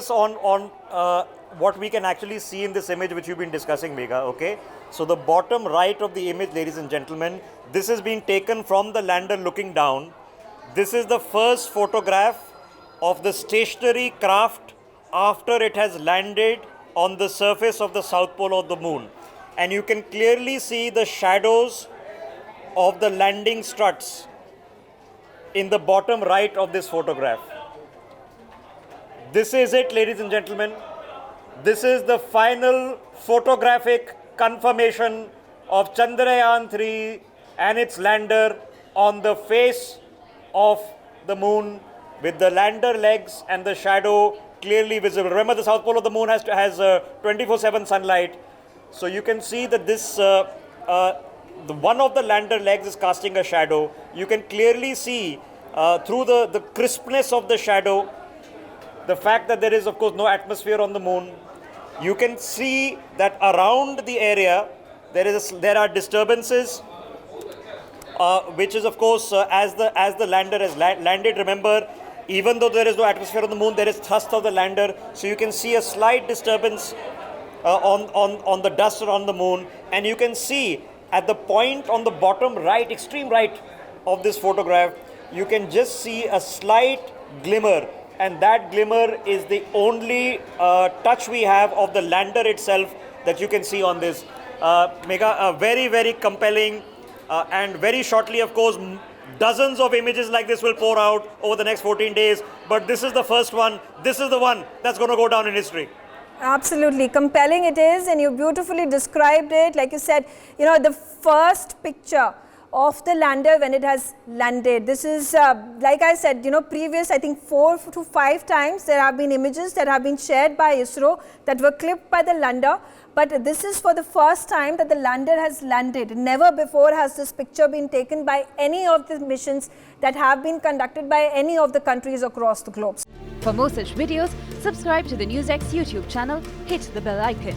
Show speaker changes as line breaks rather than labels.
focus on what we can actually see in this image which you've been discussing, Megha, okay? So the bottom right of the image, ladies and gentlemen, this is being taken from the lander looking down. This is the first photograph of the stationary craft after it has landed on the surface of the South Pole of the moon. And you can clearly see the shadows of the landing struts in the bottom right of this photograph. This is it, ladies and gentlemen. This is the final photographic confirmation of Chandrayaan-3 and its lander on the face of the moon, with the lander legs and the shadow clearly visible. Remember, the South Pole of the moon has 24/7 sunlight. So you can see that this, the one of the lander legs is casting a shadow. You can clearly see through the crispness of the shadow, the fact that there is, of course, no atmosphere on the moon. You can see that around the area, there are disturbances, which is, of course, as the lander has landed. Remember, even though there is no atmosphere on the moon, there is thrust of the lander. So you can see a slight disturbance on the dust around the moon. And you can see at the point on the bottom right, extreme right of this photograph, you can just see a slight glimmer. And that glimmer is the only touch we have of the lander itself that you can see on this. Megha, very, very compelling. And very shortly, of course, dozens of images like this will pour out over the next 14 days. But this is the first one. This is the one that's going to go down in history.
Absolutely compelling it is, and you beautifully described it. Like you said, you know, the first picture of the lander when it has landed. This is, like I said, you know, previous, I think 4 to 5 times there have been images that have been shared by ISRO that were clipped by the lander. But this is for the first time that the lander has landed. Never before has this picture been taken by any of the missions that have been conducted by any of the countries across the globe.
For more such videos, subscribe to the NewsX YouTube channel, hit the bell icon.